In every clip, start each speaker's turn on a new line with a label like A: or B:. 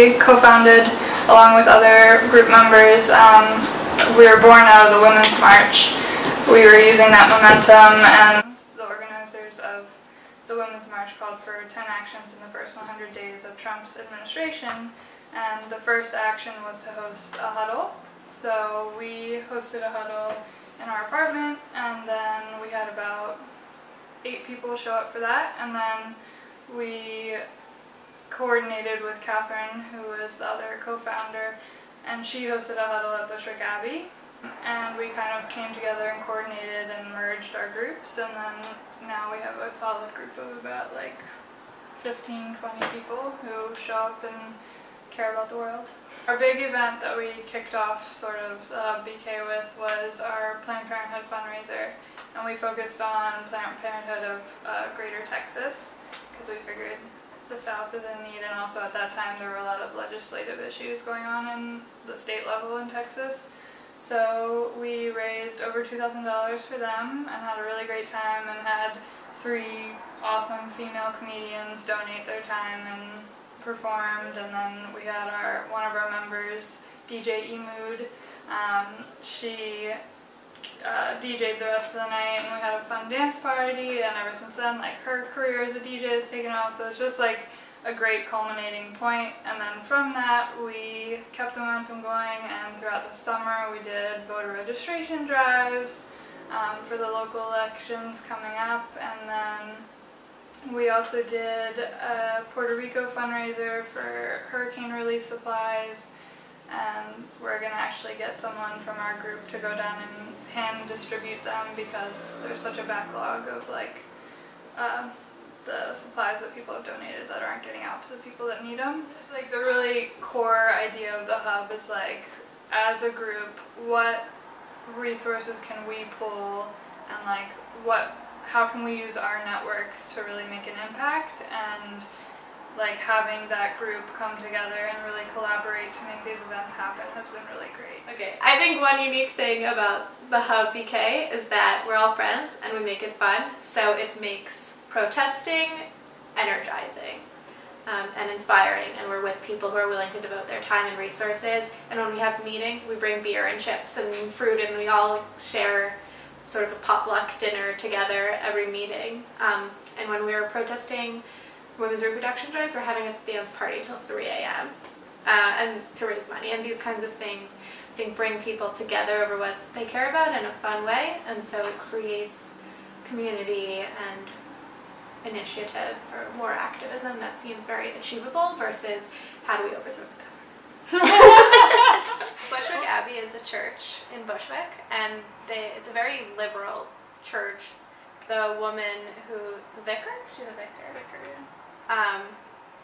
A: we co-founded along with other group members. We were born out of the Women's March. We were using that momentum, and the organizers of the Women's March called for 10 actions in the first 100 days of Trump's administration, and the first action was to host a huddle. So we hosted a huddle in our apartment, and then we had about 8 people show up for that, and then we coordinated with Catherine, who was the other co-founder, and she hosted a huddle at HUBBk, and we kind of came together and coordinated and merged our groups, and then now we have a solid group of about like 15, 20 people who show up and care about the world. Our big event that we kicked off sort of the HUBBk with was our Planned Parenthood fundraiser, and we focused on Planned Parenthood of Greater Texas because we figured the South is in need, and also at that time there were a lot of legislative issues going on in the state level in Texas. So we raised over $2,000 for them and had a really great time, and had 3 awesome female comedians donate their time and performed, and then we had one of our members, DJ Emood. She DJ'd the rest of the night, and we had a fun dance party, and ever since then, like, her career as a DJ has taken off, so it's just like a great culminating point. And then from that, we kept the momentum going, and throughout the summer we did voter registration drives for the local elections coming up, and then we also did a Puerto Rico fundraiser for hurricane relief supplies, and we're going to actually get someone from our group to go down and hand distribute them because there's such a backlog of like the supplies that people have donated that aren't getting out to the people that need them. It's like the really core idea of the hub is like, as a group, what resources can we pull, and like how can we use our networks to really make an impact, and like having that group come together and really collaborate to make these events happen has been really great.
B: Okay, I think one unique thing about the HUBBk is that we're all friends and we make it fun, so it makes protesting energizing and inspiring, and we're with people who are willing to devote their time and resources, and when we have meetings we bring beer and chips and fruit, and we all share sort of a potluck dinner together every meeting. And when we were protesting women's reproduction rights, we're having a dance party till 3 a.m. And to raise money, and these kinds of things I think bring people together over what they care about in a fun way, and so it creates community and initiative or more activism that seems very achievable versus how do we overthrow the government. Bushwick Abbey is a church in Bushwick, and it's a very liberal church. The woman the vicar? She's a vicar. Yeah.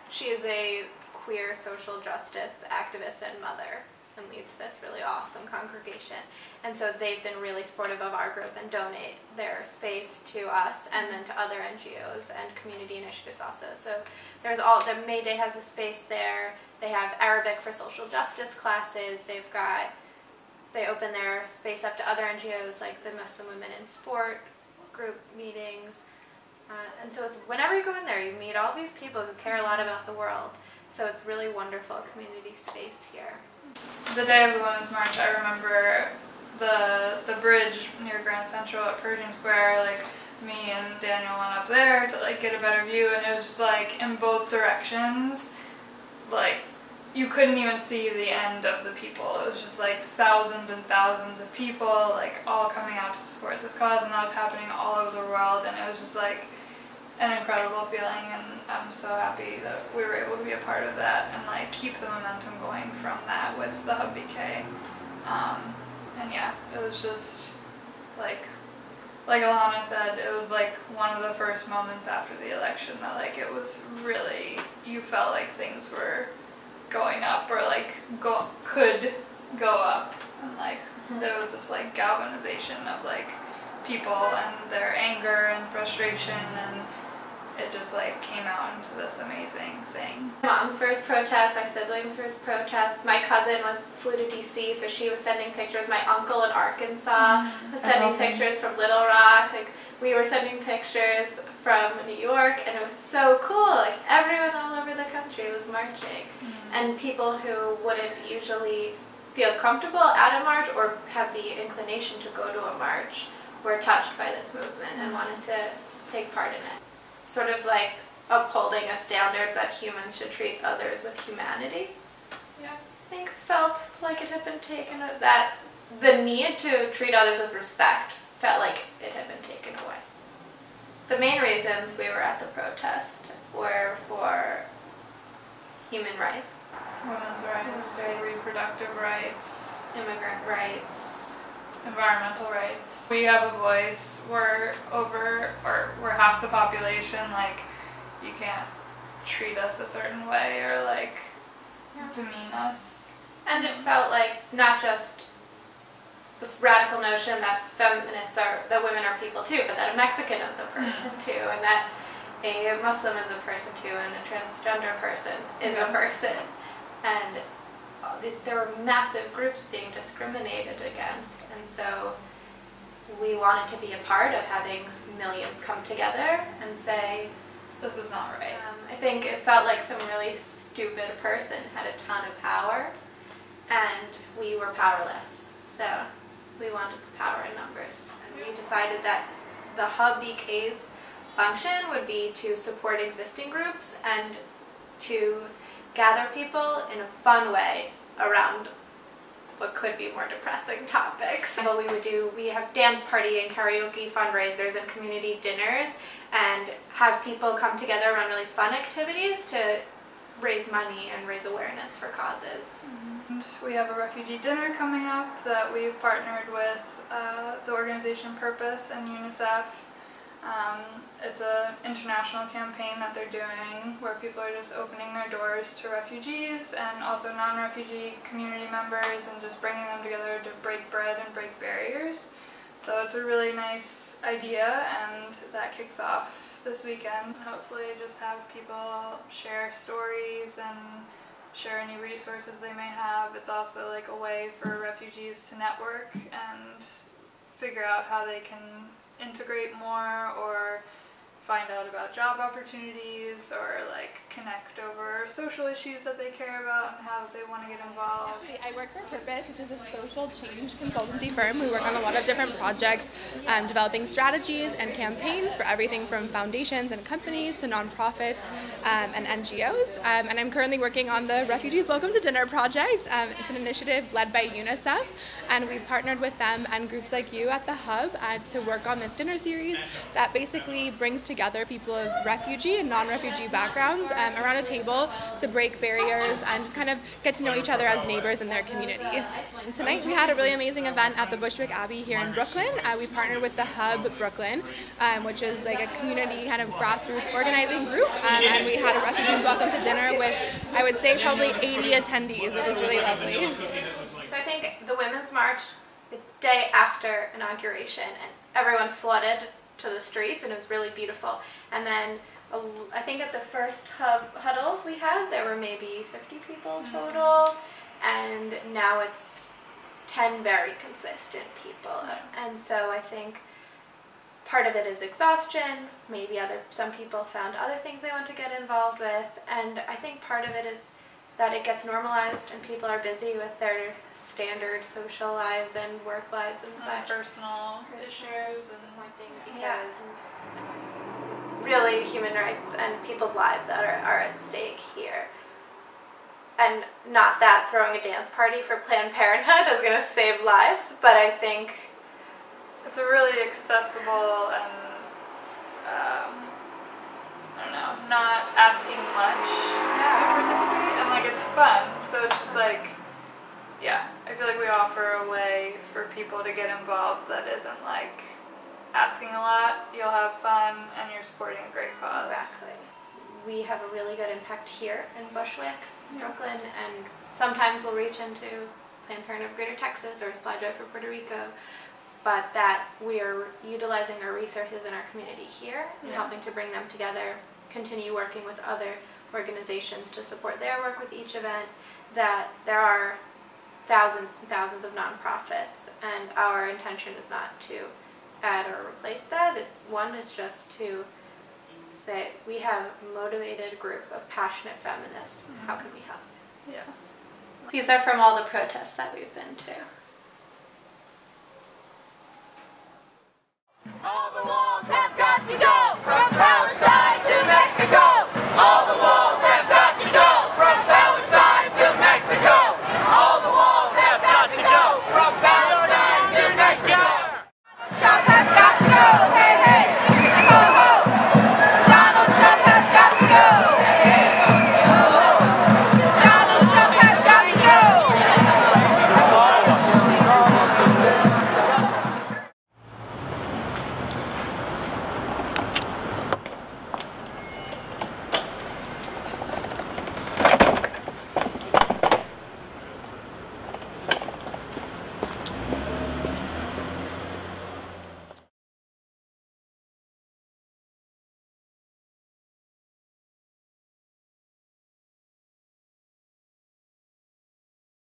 B: She is a queer social justice activist and mother, and leads this really awesome congregation. And so they've been really supportive of our group and donate their space to us and then to other NGOs and community initiatives also. So there's the May Day has a space there. They have Arabic for social justice classes. They open their space up to other NGOs like the Muslim Women in Sport group meetings. And so it's whenever you go in there, you meet all these people who care a lot about the world. So it's really wonderful community space here.
A: The day of the Women's March, I remember the bridge near Grand Central at Pershing Square, like me and Daniel went up there to like get a better view, and it was just like in both directions, like you couldn't even see the end of the people. It was just like thousands and thousands of people like all coming out to support this cause, and that was happening all over the world, and it was just like an incredible feeling, and I'm so happy that we were able to be a part of that and like keep the momentum going from that with the HUBBk. And yeah, it was just like Alana said, it was like one of the first moments after the election that like it was really, you felt like things were going up or like could go up, and like there was this like galvanization of like people and their anger and frustration, and it just like came out into this amazing thing.
B: My mom's first protest, my siblings' first protest, my cousin flew to DC, so she was sending pictures. My uncle in Arkansas was sending pictures from Little Rock. Like we were sending pictures from New York, and it was so cool. Like everyone all over the country was marching, and people who wouldn't usually feel comfortable at a march or have the inclination to go to a march were touched by this movement and wanted to take part in it. Sort of like upholding a standard that humans should treat others with humanity. Yeah, I think felt like it had been taken, that the need to treat others with respect felt like it had been taken away. The main reasons we were at the protest were for human rights.
A: Women's rights, reproductive rights,
B: immigrant rights,
A: environmental rights. We have a voice. We're half the population. Like, you can't treat us a certain way or like demean us.
B: And it felt like not just the radical notion that feminists are, that women are people too, but that a Mexican is a person too, and that a Muslim is a person too, and a transgender person is a person. And there were massive groups being discriminated against, and so we wanted to be a part of having millions come together and say,
A: this is not right.
B: I think it felt like some really stupid person had a ton of power, and we were powerless. So we wanted power in numbers. And we decided that the HUBBk's function would be to support existing groups and to gather people in a fun way around what could be more depressing topics. What we would do, we have dance party and karaoke fundraisers and community dinners, and have people come together around really fun activities to raise money and raise awareness for causes.
A: And we have a refugee dinner coming up that we've partnered with the organization Purpose and UNICEF. It's an international campaign that they're doing where people are just opening their doors to refugees and also non-refugee community members and just bringing them together to break bread and break barriers. So it's a really nice idea, and that kicks off this weekend. Hopefully just have people share stories and share any resources they may have. It's also like a way for refugees to network and figure out how they can integrate more or find out about job opportunities or like connect over social issues that they care about and how they want to get involved.
C: Actually, I work for Purpose, which is a social change consultancy firm. We work on a lot of different projects, developing strategies and campaigns for everything from foundations and companies to nonprofits and NGOs. And I'm currently working on the Refugees Welcome to Dinner project. It's an initiative led by UNICEF, and we've partnered with them and groups like you at the Hub to work on this dinner series that basically brings together people of refugee and non-refugee backgrounds around a table to break barriers and just kind of get to know each other as neighbors in their community. And tonight we had a really amazing event at the Bushwick Abbey here in Brooklyn. We partnered with the Hub Brooklyn, which is like a community kind of grassroots organizing group, and we had a Refugees Welcome to Dinner with, I would say, probably 80 attendees. It was really lovely.
B: So I think the Women's March, the day after inauguration, and everyone flooded to the streets, and it was really beautiful. And then I think at the first huddles we had, there were maybe 50 people total, and now it's 10 very consistent people. And so I think part of it is exhaustion, maybe some people found other things they want to get involved with, and I think part of it is that it gets normalized and people are busy with their standard social lives and work lives and such.
A: Personal issues and
B: because really human rights and people's lives that are at stake here. And not that throwing a dance party for Planned Parenthood is going to save lives, but I think
A: it's a really accessible and I don't know, not asking much to participate, and like it's fun. So it's just like, yeah, I feel like we offer a way for people to get involved that isn't like asking a lot. You'll have fun and you're supporting a great cause.
B: Exactly. We have a really good impact here in Bushwick, Brooklyn, and sometimes we'll reach into Planned Parenthood of Greater Texas or Supply Drive for Puerto Rico, but that we are utilizing our resources in our community here and helping to bring them together, continue working with other organizations to support their work with each event, that there are thousands and thousands of nonprofits, and our intention is not to add or replace that. One is just to say, we have a motivated group of passionate feminists. How can we help?
A: Yeah.
B: These are from all the protests that we've been to.
D: All the walls have got to go!